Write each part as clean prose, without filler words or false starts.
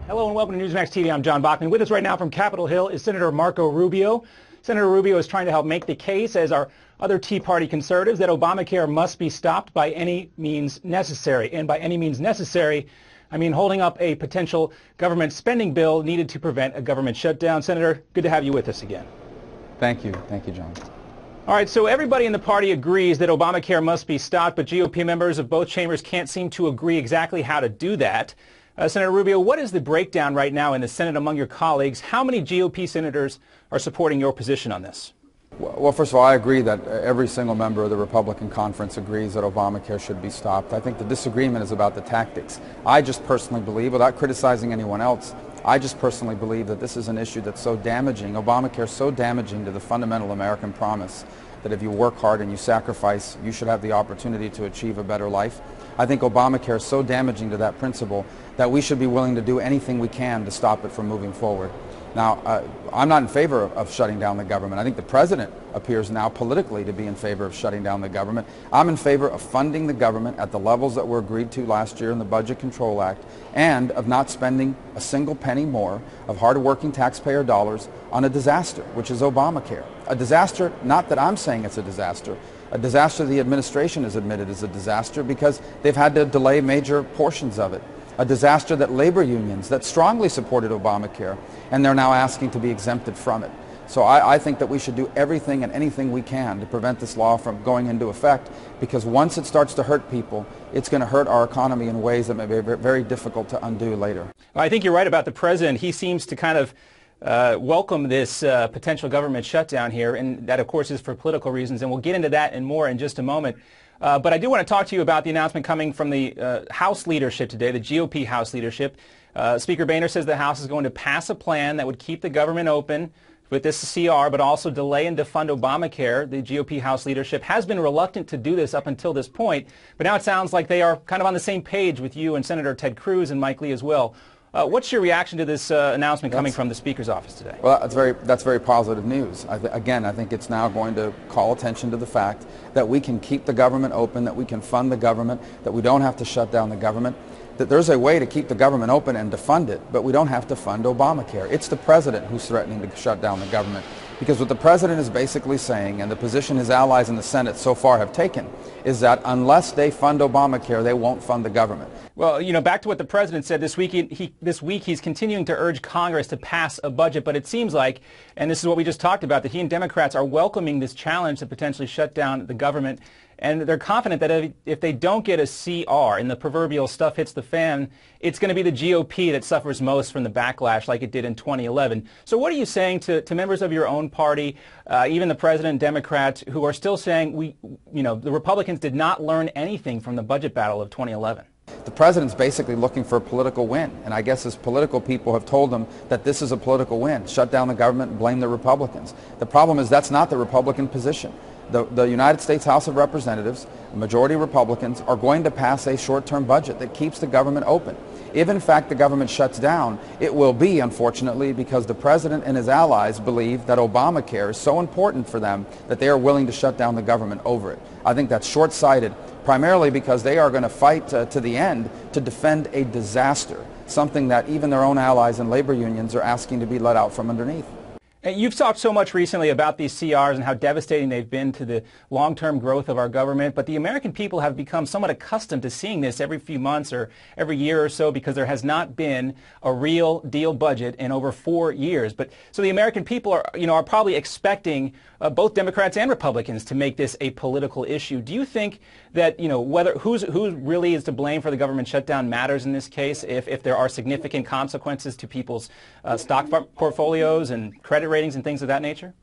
Hello and welcome to Newsmax TV. I'm John Bachman. With us right now from Capitol Hill is Senator Marco Rubio. Senator Rubio is trying to help make the case, as are other Tea Party conservatives, that Obamacare must be stopped by any means necessary. And by any means necessary, I mean holding up a potential government spending bill needed to prevent a government shutdown. Senator, good to have you with us again. Thank you. Thank you, John. All right, so everybody in the party agrees that Obamacare must be stopped, but GOP members of both chambers can't seem to agree exactly how to do that. Senator Rubio, what is the breakdown right now in the Senate among your colleagues? How many GOP senators are supporting your position on this? Well, first of all, I agree that every single member of the Republican conference agrees that Obamacare should be stopped. I think the disagreement is about the tactics. I just personally believe, without criticizing anyone else, I just personally believe that this is an issue that's so damaging, Obamacare is so damaging to the fundamental American promise that if you work hard and you sacrifice, you should have the opportunity to achieve a better life. I think Obamacare is so damaging to that principle that we should be willing to do anything we can to stop it from moving forward. Now, I'm not in favor of shutting down the government. I think the president appears now politically to be in favor of shutting down the government. I'm in favor of funding the government at the levels that were agreed to last year in the Budget Control Act, and of not spending a single penny more of hard-working taxpayer dollars on a disaster, which is Obamacare. A disaster, not that I'm saying it's a disaster the administration has admitted is a disaster because they've had to delay major portions of it. A disaster that labor unions that strongly supported Obamacare, and they're now asking to be exempted from it. So I think that we should do everything and anything we can to prevent this law from going into effect, because once it starts to hurt people, it's going to hurt our economy in ways that may be very difficult to undo later. I think you're right about the president. He seems to kind of welcome this potential government shutdown here, and that, of course, is for political reasons, and we'll get into that and more in just a moment. But I do want to talk to you about the announcement coming from the House leadership today, the GOP House leadership. Speaker Boehner says the House is going to pass a plan that would keep the government open with this CR, but also delay and defund Obamacare. The GOP House leadership has been reluctant to do this up until this point, but now it sounds like they are kind of on the same page with you and Senator Ted Cruz and Mike Lee as well. What's your reaction to this announcement coming from the Speaker's office today? Well, that's very positive news. Again, I think it's now going to call attention to the fact that we can keep the government open, that we can fund the government, that we don't have to shut down the government, that there's a way to keep the government open and to fund it, but we don't have to fund Obamacare. It's the president who's threatening to shut down the government. Because what the president is basically saying, and the position his allies in the Senate so far have taken, is that unless they fund Obamacare, they won't fund the government. Well, you know, back to what the president said this week, he's continuing to urge Congress to pass a budget, but it seems like, and this is what we just talked about, that he and Democrats are welcoming this challenge to potentially shut down the government, and they're confident that if they don't get a CR and the proverbial stuff hits the fan, it's going to be the GOP that suffers most from the backlash like it did in 2011. So what are you saying to members of your own party, even the president and Democrats, who are still saying the Republicans did not learn anything from the budget battle of 2011? The president's basically looking for a political win, and I guess his political people have told him that this is a political win. Shut down the government and blame the Republicans. The problem is that's not the Republican position. The United States House of Representatives, a majority of Republicans, are going to pass a short-term budget that keeps the government open. If in fact the government shuts down, it will be, unfortunately, because the president and his allies believe that Obamacare is so important for them that they are willing to shut down the government over it. I think that's short-sighted, primarily because they are going to fight to the end to defend a disaster, something that even their own allies and labor unions are asking to be let out from underneath. You've talked so much recently about these CRs and how devastating they've been to the long-term growth of our government, but the American people have become somewhat accustomed to seeing this every few months or every year or so because there has not been a real deal budget in over 4 years. So the American people are probably expecting both Democrats and Republicans to make this a political issue. Do you think that who really is to blame for the government shutdown matters in this case if there are significant consequences to people's stock portfolios and credit ratings and things of that nature?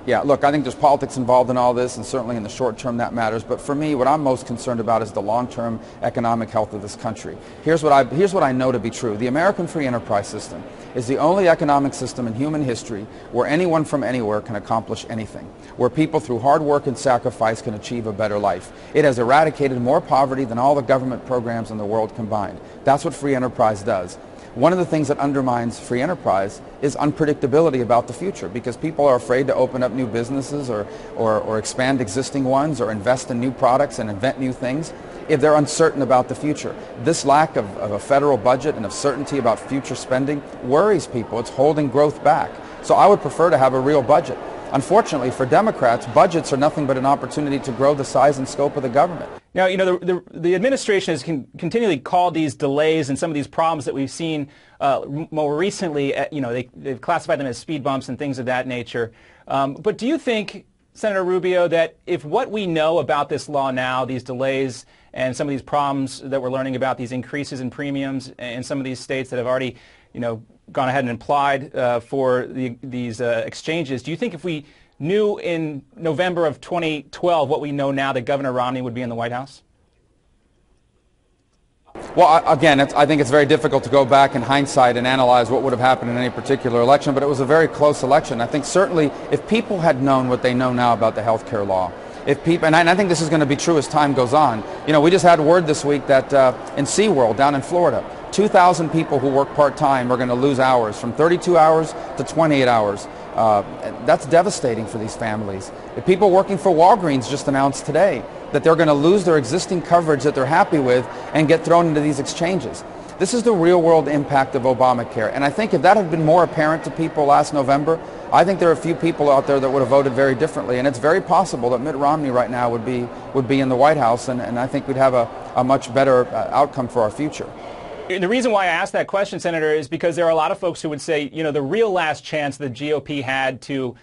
Yeah, look, I think there's politics involved in all this, and certainly in the short term that matters. But for me, what I'm most concerned about is the long-term economic health of this country. Here's what I know to be true. The American free enterprise system is the only economic system in human history where anyone from anywhere can accomplish anything, where people through hard work and sacrifice can achieve a better life. It has eradicated more poverty than all the government programs in the world combined. That's what free enterprise does. One of the things that undermines free enterprise is unpredictability about the future, because people are afraid to open up new businesses or expand existing ones or invest in new products and invent new things. if they're uncertain about the future. This lack of a federal budget and of certainty about future spending worries people. It's holding growth back. So I would prefer to have a real budget. Unfortunately, for Democrats, budgets are nothing but an opportunity to grow the size and scope of the government. Now, you know, the administration has continually called these delays and some of these problems that we've seen more recently, you know, they've classified them as speed bumps and things of that nature. But do you think, Senator Rubio, that if what we know about this law now, these delays and some of these problems that we're learning about, these increases in premiums in some of these states that have already, you know, gone ahead and applied for these exchanges, do you think if we knew in November of 2012 what we know now, that Governor Romney would be in the White House? Well, again, I think it's very difficult to go back in hindsight and analyze what would have happened in any particular election, but it was a very close election. I think certainly if people had known what they know now about the health care law, if people, and I think this is going to be true as time goes on. You know, we just had word this week that in SeaWorld down in Florida, 2,000 people who work part-time are going to lose hours, from 32 hours to 28 hours. That's devastating for these families. The people working for Walgreens just announced today that they're going to lose their existing coverage that they're happy with and get thrown into these exchanges. This is the real-world impact of Obamacare. And I think if that had been more apparent to people last November, I think there are a few people out there that would have voted very differently. And it's very possible that Mitt Romney right now would be in the White House, and I think we'd have a much better outcome for our future. The reason why I asked that question, Senator, is because there are a lot of folks who would say, you know, the real last chance the GOP had to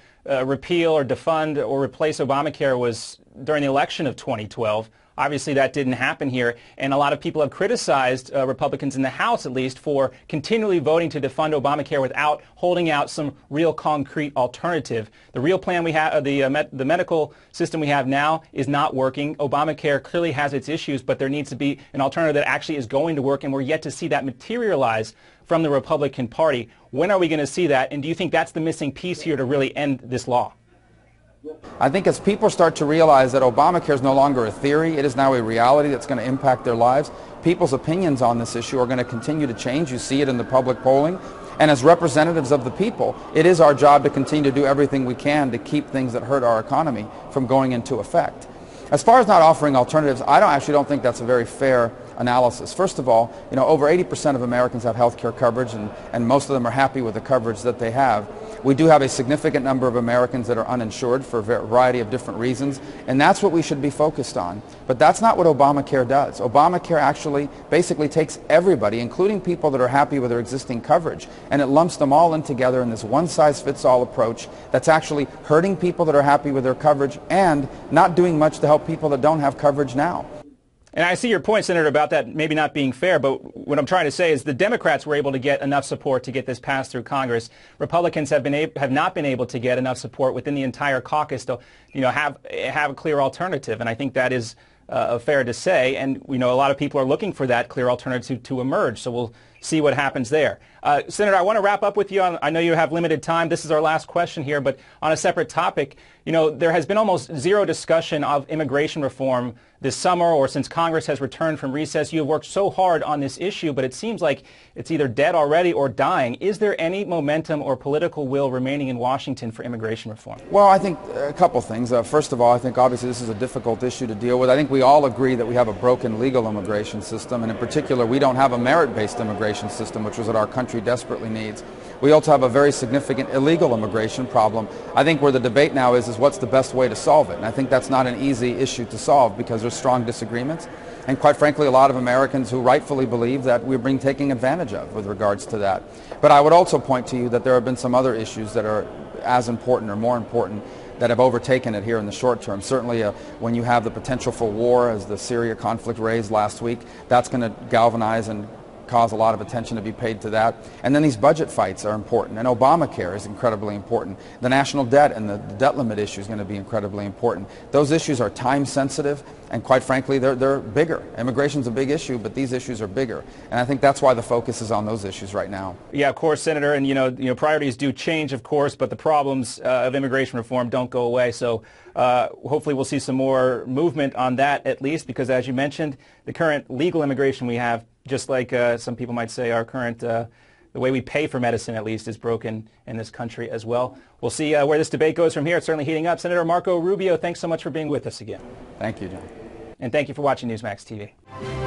repeal or defund or replace Obamacare was during the election of 2012. Obviously, that didn't happen here, and a lot of people have criticized Republicans in the House, at least, for continually voting to defund Obamacare without holding out some real concrete alternative. The real plan we have, the medical system we have now is not working. Obamacare clearly has its issues, but there needs to be an alternative that actually is going to work, and we're yet to see that materialize from the Republican Party. When are we going to see that, and do you think that's the missing piece here to really end this law? I think as people start to realize that Obamacare is no longer a theory, it is now a reality that's going to impact their lives, people's opinions on this issue are going to continue to change. You see it in the public polling. And as representatives of the people, it is our job to continue to do everything we can to keep things that hurt our economy from going into effect. As far as not offering alternatives, I actually don't think that's a very fair analysis. First of all, you know, over 80% of Americans have health care coverage, and most of them are happy with the coverage that they have. We do have a significant number of Americans that are uninsured for a variety of different reasons, and that's what we should be focused on. But that's not what Obamacare does. Obamacare actually basically takes everybody, including people that are happy with their existing coverage, and it lumps them all in together in this one-size-fits-all approach that's actually hurting people that are happy with their coverage and not doing much to help people that don't have coverage now. And I see your point, Senator, about that maybe not being fair, but what I'm trying to say is the Democrats were able to get enough support to get this passed through Congress. Republicans have not been able to get enough support within the entire caucus to, you know, have a clear alternative, and I think that is fair to say, and we know a lot of people are looking for that clear alternative to emerge, so we'll see what happens there. Senator, I want to wrap up with you on, I know you have limited time, this is our last question here, but on a separate topic, you know, there has been almost zero discussion of immigration reform this summer or since Congress has returned from recess. You have worked so hard on this issue, but it seems like it's either dead already or dying. Is there any momentum or political will remaining in Washington for immigration reform? Well, I think a couple things. First of all, I think obviously this is a difficult issue to deal with. I think we all agree that we have a broken legal immigration system, and in particular, we don't have a merit-based immigration system, which is what our country desperately needs. We also have a very significant illegal immigration problem. I think where the debate now is what's the best way to solve it. And I think that's not an easy issue to solve because there's strong disagreements. And quite frankly, a lot of Americans who rightfully believe that we're being taken advantage of with regards to that. But I would also point to you that there have been some other issues that are as important or more important that have overtaken it here in the short term. Certainly when you have the potential for war, as the Syria conflict raised last week, that's going to galvanize and cause a lot of attention to be paid to that. And then these budget fights are important, and Obamacare is incredibly important. The national debt and the debt limit issue is going to be incredibly important. Those issues are time sensitive, and quite frankly, they're bigger. Immigration's a big issue, but these issues are bigger. And I think that's why the focus is on those issues right now. Yeah, of course, Senator, and you know priorities do change, of course, but the problems of immigration reform don't go away. So hopefully we'll see some more movement on that at least, because as you mentioned, the current legal immigration we have, just like some people might say, our current, the way we pay for medicine at least, is broken in this country as well. We'll see where this debate goes from here. It's certainly heating up. Senator Marco Rubio, thanks so much for being with us again. Thank you, John. And thank you for watching Newsmax TV.